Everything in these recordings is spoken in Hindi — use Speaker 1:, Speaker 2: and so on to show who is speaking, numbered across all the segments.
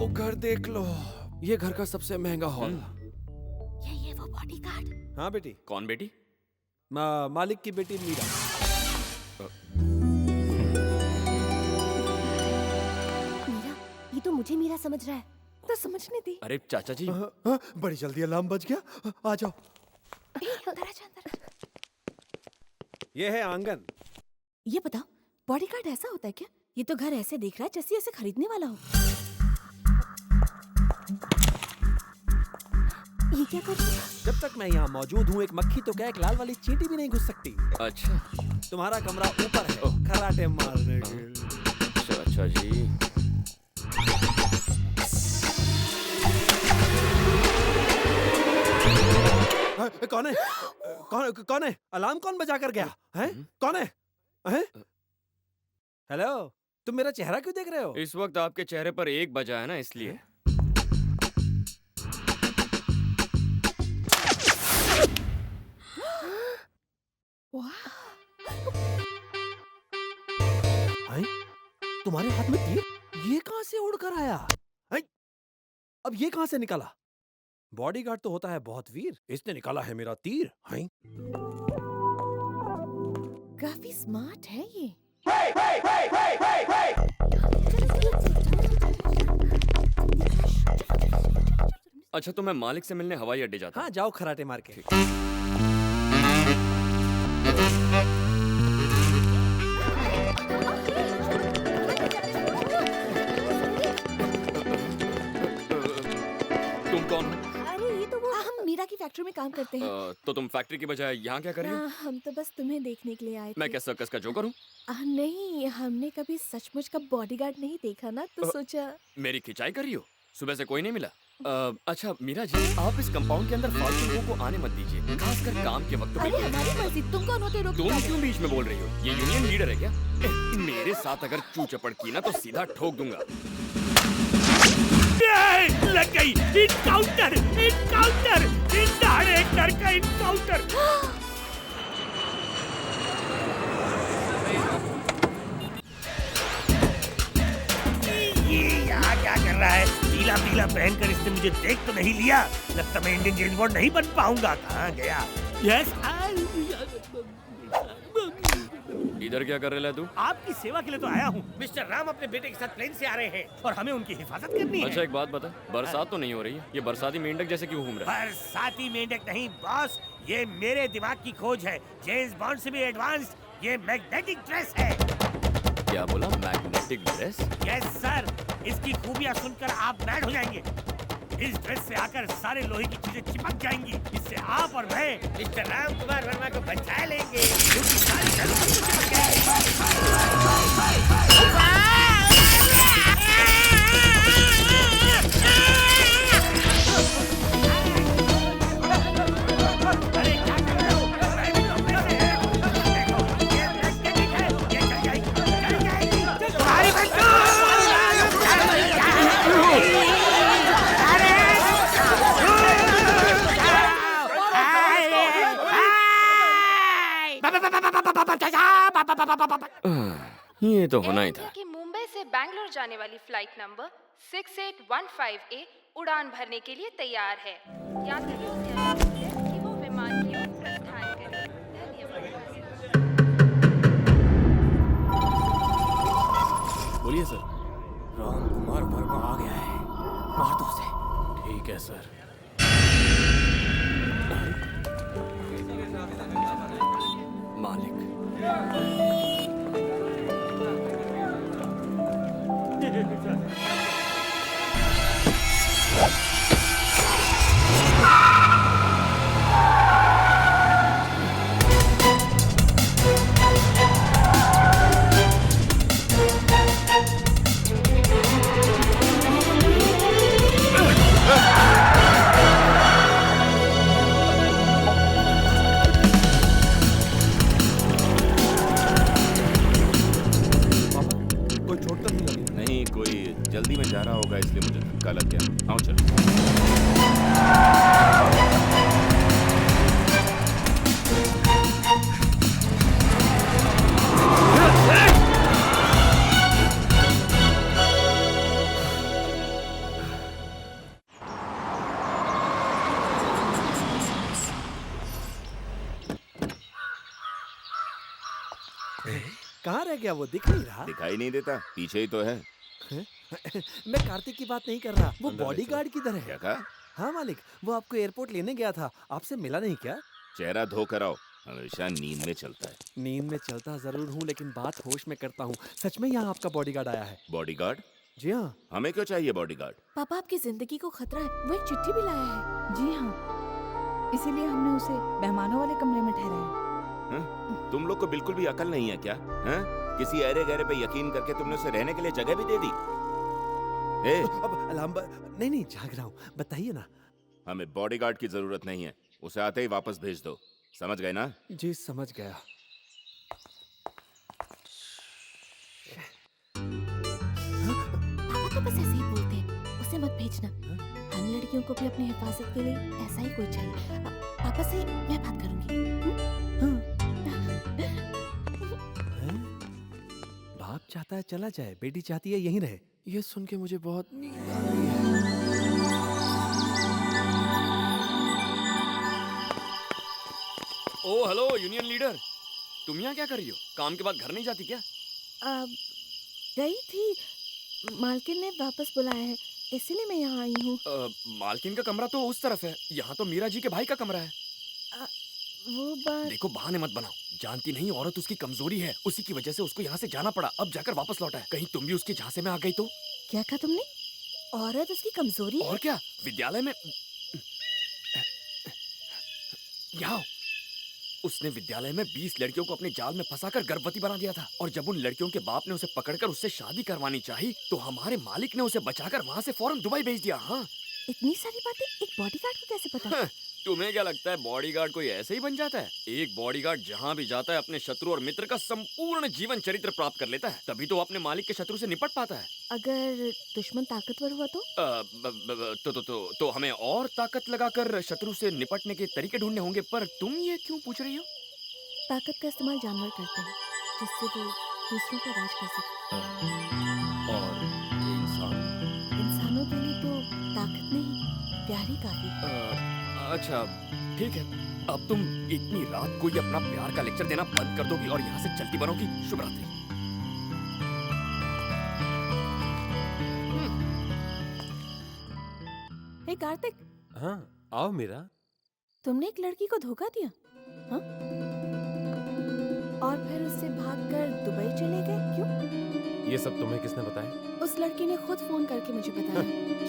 Speaker 1: ओ घर देख लो, ये घर का सबसे महंगा हॉल।
Speaker 2: ये वो बॉडीगार्ड।
Speaker 1: हाँ बेटी।
Speaker 3: कौन बेटी?
Speaker 1: मालिक की बेटी मीरा।
Speaker 2: मीरा, ये तो मुझे मीरा समझ रहा है, तो समझने दे।
Speaker 3: अरे चाचा जी,
Speaker 1: बड़ी जल्दी अलार्म बज गया, आ जाओ।
Speaker 2: अंदर आजा, अंदर आजा।
Speaker 1: ये है आंगन।
Speaker 2: ये बताओ, बॉडीगार्ड ऐसा होता है क्या? ये तो घर ऐसे दिख रहा है जैसे ऐसे खरीदने वाला हो। ये क्या कर रही है?
Speaker 1: जब तक मैं यहाँ मौजूद हूँ, एक मक्खी तो क्या, एक लाल वाली चींटी भी नहीं घुस सकती।
Speaker 3: अच्छा
Speaker 1: तुम्हारा कमरा ऊपर है, खराटे मारने के लिए।
Speaker 3: अच्छा जी।
Speaker 1: कौन है? कौन है? अलार्म कौन बजा कर गया है? कौन है? हेलो, तुम मेरा चेहरा क्यों देख रहे हो?
Speaker 3: इस वक्त आपके चेहरे पर 1 बजा है ना, इसलिए।
Speaker 1: तुम्हारे हाथ में तीर? ये कहां से उड़ कर आया? अब ये कहां से निकला? बॉडीगार्ड तो होता है बहुत वीर, इसने निकाला है मेरा तीर।
Speaker 2: काफी स्मार्ट है ये।
Speaker 3: अच्छा, तो मैं मालिक से मिलने हवाई अड्डे जाता हूँ।
Speaker 1: हाँ जाओ, खराटे मार के।
Speaker 3: तुम कौन हो?
Speaker 2: अरे ये तो वो हम मीरा की फैक्ट्री में काम करते हैं।
Speaker 3: तो तुम फैक्ट्री की बजाय यहाँ क्या कर रही हो?
Speaker 2: हम तो बस तुम्हें देखने के लिए आए थे।
Speaker 3: मैं क्या सर्कस का जोकर हूँ?
Speaker 2: नहीं, हमने कभी सचमुच का बॉडीगार्ड नहीं देखा ना, तो सोचा।
Speaker 3: मेरी खिंचाई कर रही हो? सुबह से कोई नहीं मिला? अच्छा मीरा जी, आप इस कंपाउंड के अंदर फालतू लोगों को आने मत दीजिए, खासकर काम के वक्त।
Speaker 2: अरे हमारी मर्जी, तुम कौन होते रोकने
Speaker 3: तुम
Speaker 2: वाले?
Speaker 3: क्यों बीच में बोल रही हो? ये यूनियन लीडर है क्या? मेरे साथ अगर चू चपड़ की ना तो सीधा ठोक दूंगा।
Speaker 4: लग गई। इनकाउंटर, इनकाउंटर, डायरेक्टर का इनकाउंटर। ये यहाँ क्या कर रहा है? पीला पीला पहनकर इसने मुझे देख तो नहीं लिया। लगता मैं इंडियन जेम्स बॉन्ड नहीं बन पाऊंगा। कहाँ गया? यस,
Speaker 3: इधर क्या कर रहे तू?
Speaker 4: आपकी सेवा के लिए तो आया हूँ। मिस्टर राम अपने बेटे के साथ प्लेन से आ रहे हैं और हमें उनकी हिफाजत करनी है।
Speaker 3: अच्छा एक बात बता, बरसात तो नहीं हो रही है, ये बरसाती मेंढक जैसे क्यों घूम रहा है?
Speaker 4: बरसाती मेंढक नहीं बॉस, ये मेरे दिमाग की खोज है। जेम्स बॉन्ड से भी एडवांस्ड ये मैग्नेटिक ड्रेस है।
Speaker 3: क्या बोला? Magnetic dress?
Speaker 4: यस सर, इसकी खूबियाँ सुनकर आप मैड हो जाएंगे। इस ड्रेस से आकर सारे लोहे की चीजें चिपक जाएंगी। इससे आप और मैं मिस्टर राम कुमार वर्मा को बचा लेंगे, क्योंकि सारी जरूरत चिपक अरे क्या कर रहे हो? मैं भी तो अपने से है। देखो, ये मैग्नेटिक है, ये चल जाएगी, चल जाएगी। तुम्हारी बंदूक!
Speaker 3: ये तो होना ही था।
Speaker 5: कि मुंबई से बैंगलोर जाने वाली फ्लाइट नंबर 6815A उड़ान भरने के लिए तैयार है। यात्रियों से अनुरोध है कि वो विमान की ओर प्रस्थान करें। धन्यवाद।
Speaker 3: बोलिए सर।
Speaker 1: राम कुमार वर्मा आ गया है, मार दो उसे। ठीक है सर।
Speaker 3: मालिक।
Speaker 1: कोई चोट तो नहीं लगी?
Speaker 3: नहीं, कोई जल्दी में जा रहा होगा इसलिए मुझे धक्का लग गया। आओ चलो।
Speaker 1: कहाँ रह गया वो? दिख नहीं रहा।
Speaker 6: दिखाई नहीं देता, पीछे ही तो है।
Speaker 1: मैं कार्तिक की बात नहीं कर रहा, वो
Speaker 6: अंदर ले
Speaker 1: बॉडीगार्ड किधर
Speaker 6: क्या
Speaker 1: है?
Speaker 6: कहा?
Speaker 1: हाँ मालिक, वो आपको एयरपोर्ट लेने गया था, आपसे मिला नहीं क्या?
Speaker 6: चेहरा धो कर आओ, हमेशा नींद में चलता है।
Speaker 1: नींद में चलता जरूर हूँ, लेकिन बात होश में करता हूँ। सच में यहाँ आपका बॉडीगार्ड आया है?
Speaker 6: बॉडीगार्ड?
Speaker 1: जी हाँ।
Speaker 6: हमें क्यों चाहिए बॉडीगार्ड?
Speaker 2: पापा आपकी जिंदगी को खतरा है, वो एक चिट्ठी भी लाया है।
Speaker 7: जी हाँ, इसीलिए हमने उसे मेहमानों वाले कमरे में ठहराया।
Speaker 6: तुम लोग को बिल्कुल भी अकल नहीं है क्या? हैं? किसी अरे गहरे पे यकीन करके तुमने उसे रहने के लिए जगह भी दे दी। ए,
Speaker 1: अब अलार्म नहीं जाग रहा हूँ, बताइए ना।
Speaker 6: हमें बॉडीगार्ड की जरूरत नहीं है, उसे आते ही वापस भेज दो, समझ गए ना?
Speaker 1: जी समझ गया।
Speaker 2: पापा तो बस ऐसे ही बोलते हैं, उसे मत भेजना। हम लड़कियों को भी अपनी हिफाजत के लिए ऐसा ही कोई चाहिए। पापा से मैं बात करूंगी।
Speaker 1: बाप चाहता है चला जाए, बेटी चाहती है यहीं रहे। ये सुन के मुझे बहुत नींद आ रही है।
Speaker 3: ओ हेलो यूनियन लीडर, तुम यहाँ क्या कर रही हो? काम के बाद घर नहीं जाती क्या?
Speaker 2: गई थी, मालकिन ने वापस बुलाया है, इसीलिए मैं यहाँ आई हूँ।
Speaker 3: मालकिन का कमरा तो उस तरफ है, यहाँ तो मीरा जी के भाई का कमरा है।
Speaker 2: वो बात।
Speaker 3: देखो बहाने मत बनाओ, जानती नहीं औरत उसकी कमजोरी है, उसी की वजह से उसको यहाँ से जाना पड़ा, अब जाकर वापस लौटा है। कहीं तुम भी उसके झांसे में आ गई तो?
Speaker 2: क्या कहा तुमने? औरत उसकी कमजोरी है?
Speaker 3: और क्या, विद्यालय में यहाँ उसने विद्यालय में 20 लड़कियों को अपने जाल में फंसाकर गर्भवती बना दिया था, और जब उन लड़कियों के बाप ने उसे पकड़कर उससे शादी करवानी चाहिए तो हमारे मालिक ने उसे बचाकर वहाँ से फौरन दुबई भेज दिया। हाँ,
Speaker 2: इतनी सारी बातें एक बॉडीगार्ड को कैसे पता?
Speaker 3: तुम्हें क्या लगता है बॉडीगार्ड कोई ऐसे ही बन जाता है? एक बॉडीगार्ड जहाँ भी जाता है अपने शत्रु और मित्र का संपूर्ण जीवन चरित्र प्राप्त कर लेता है, तभी तो वो अपने मालिक के शत्रु से निपट पाता है।
Speaker 2: अगर दुश्मन ताकतवर हुआ तो?
Speaker 3: तो हमें और ताकत लगाकर शत्रु से निपटने के तरीके ढूंढने होंगे। पर तुम ये क्यों पूछ रही हो?
Speaker 2: ताकत का इस्तेमाल जानवर करते हैं, जिससे वो दूसरों पर राज कर सके।
Speaker 3: और
Speaker 2: इंसानों के लिए तो ताकत नहीं, प्यार ही काफी है।
Speaker 3: अच्छा ठीक है, अब तुम इतनी रात को ही अपना प्यार का लेक्चर देना बंद कर दोगी और यहाँ से चलती बनोगी। शुभ रात्रि।
Speaker 2: हे कार्तिक।
Speaker 1: हाँ आओ मीरा।
Speaker 2: तुमने एक लड़की को धोखा दिया? हाँ? और फिर उससे भागकर दुबई चले गए, क्यों?
Speaker 8: ये सब तुम्हें किसने बताया?
Speaker 2: उस लड़की ने खुद फोन करके मुझे बताया।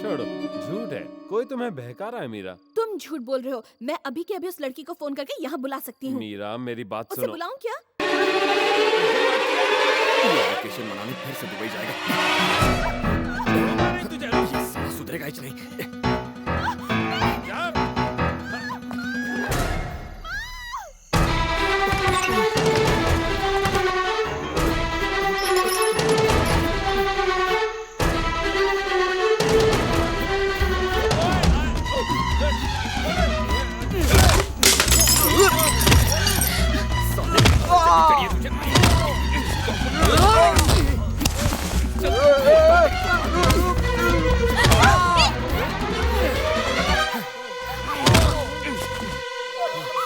Speaker 8: छोड़ो, झूठ है, कोई तुम्हें बहका रहा है मीरा।
Speaker 2: तुम झूठ बोल रहे हो, मैं अभी के अभी उस लड़की को फोन करके यहाँ बुला सकती हूँ।
Speaker 8: मीरा मेरी बात
Speaker 2: उसे
Speaker 8: सुनो।
Speaker 2: बुलाऊं क्या?
Speaker 3: वेकेशन मनाने फिर से दुबई जाएगा। ये साला सुधरेगा ही नहीं।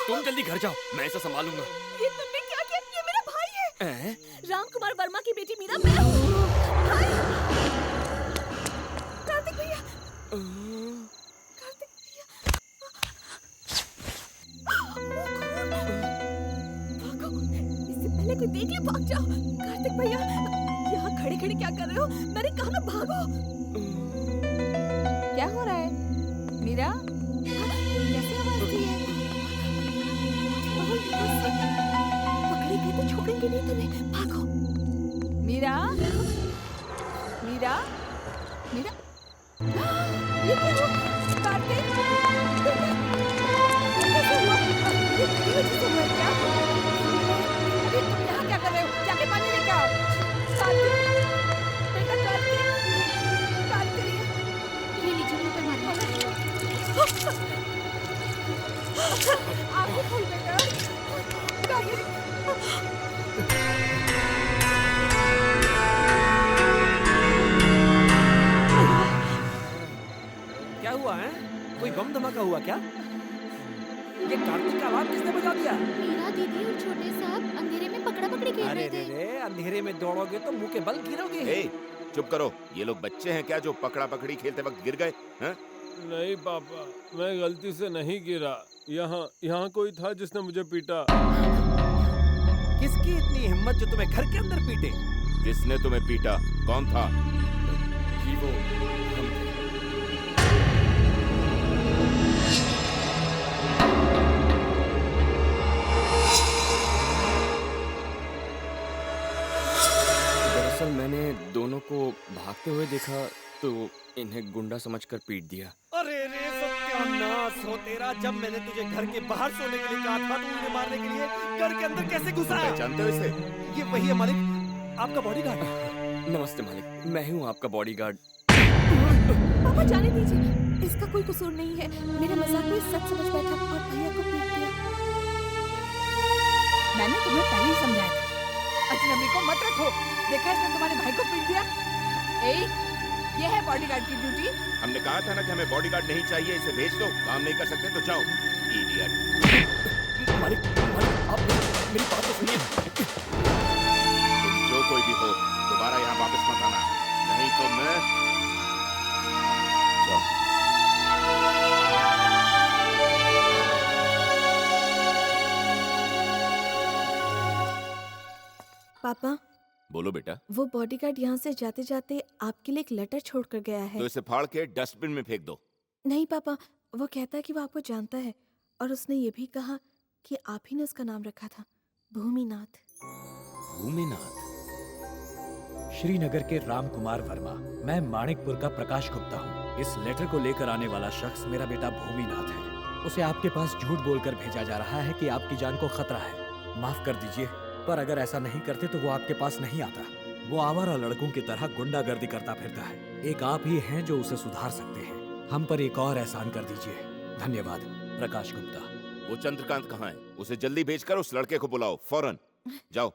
Speaker 3: तुम जल्दी घर जाओ, मैं इसे संभालूंगा।
Speaker 2: ये तुमने क्या किया? ये मेरा भाई है।
Speaker 3: हैं?
Speaker 2: राम कुमार वर्मा की बेटी मीरा मैं हूँ। भाई! कार्तिक भैया, कार्तिक भैया, भागो, इससे पहले कोई देख ले, भाग जाओ। कार्तिक भैया, यहाँ खड़े खड़े क्या कर रहे हो? मैंने कहा ना भागो।
Speaker 7: क्या हो रहा है मीरा?
Speaker 2: कैसे आवाज दी है? पकड़े गए तो छोड़ेंगे नहीं तुम्हें, भागो।
Speaker 7: मीरा, मीरा, मीरा,
Speaker 2: ये क्या हुआ? कार्तिक, ये कैसे हुआ? ये तेरी वजह से हुआ है क्या? अरे तुम यहाँ क्या कर रहे हो? जाके पानी लेके आओ। कार्तिक, बेटा कार्तिक, कार्तिक, ये लीजिए मुंह पे मारो। आंखें खोल बेटा। कार्तिक,
Speaker 1: क्या हुआ है? कोई बम धमाका हुआ क्या? ये कार्तिक का अलार्म किसने बजा दिया?
Speaker 9: मीरा दीदी और छोटे साहब अंधेरे में पकड़ा पकड़ी खेल
Speaker 1: अरे
Speaker 9: रहे
Speaker 1: रे
Speaker 9: थे।
Speaker 1: रे, अंधेरे में दौड़ोगे तो मुंह के बल गिरोगे।
Speaker 6: ए, चुप करो। ये लोग बच्चे हैं क्या जो पकड़ा पकड़ी खेलते वक्त गिर गए? हैं?
Speaker 8: नहीं पापा, मैं गलती से नहीं गिरा। यहाँ कोई था जिसने मुझे पीटा।
Speaker 1: किसकी इतनी हिम्मत जो तुम्हें घर के अंदर पीटे?
Speaker 6: किसने तुम्हें पीटा? कौन था?
Speaker 3: ये वो हम थे। दरअसल मैंने दोनों को भागते हुए देखा तो इन्हें गुंडा समझकर पीट दिया।
Speaker 1: अरे रे सत्यानाश हो तेरा। जब मैंने तुझे घर के बाहर सोने के लिए कहा था तो उन्हें मारने के लिए घर के अंदर कैसे घुसा है?
Speaker 6: पहचानते हो इसे?
Speaker 1: ये वही है मालिक, आपका बॉडीगार्ड।
Speaker 3: नमस्ते मालिक, मैं हूँ आपका बॉडीगार्ड।
Speaker 2: पापा जाने दीजिए, इसका कोई कसूर नहीं है। मेरे मजाक में सच समझ बैठा और भैया को पीट दिया। मैंने तुम्हें पहले ही समझाया था, अजनबी को मत रखो। देखा इसने तुम्हारे भाई को पीट दिया। ए, ये है बॉडीगार्ड की ड्यूटी।
Speaker 6: हमने कहा था ना कि हमें बॉडीगार्ड नहीं चाहिए, इसे भेज दो। काम नहीं कर सकते तो जाओ। इडियट।
Speaker 3: मालिक, आप मेरी बात तो सुनिए।
Speaker 6: तुम जो कोई भी हो, दोबारा यहाँ वापस मत आना, नहीं तो मैं... जाओ।
Speaker 7: पापा,
Speaker 6: बोलो बेटा।
Speaker 7: वो बॉडीगार्ड यहाँ से जाते जाते आपके लिए एक लेटर छोड़कर गया है।
Speaker 6: तो इसे फाड़ के डस्टबिन में फेंक दो।
Speaker 7: नहीं पापा, वो कहता है कि वो आपको जानता है और उसने ये भी कहा कि आप ही ने उसका नाम रखा था, भूमिनाथ।
Speaker 10: भूमिनाथ? श्रीनगर के राम कुमार वर्मा। मैं माणिकपुर का प्रकाश गुप्ता हूँ। इस लेटर को लेकर आने वाला शख्स मेरा बेटा भूमिनाथ है। उसे आपके पास झूठ बोलकर भेजा जा रहा है कि आपकी जान को खतरा है। माफ कर दीजिए, पर अगर ऐसा नहीं करते तो वो आपके पास नहीं आता। वो आवारा लड़कों की तरह गुंडागर्दी करता फिरता है। एक आप ही हैं जो उसे सुधार सकते हैं। हम पर एक और एहसान कर दीजिए। धन्यवाद, प्रकाश गुप्ता।
Speaker 6: वो चंद्रकांत कहाँ है? उसे जल्दी भेजकर उस लड़के को बुलाओ, फौरन। जाओ।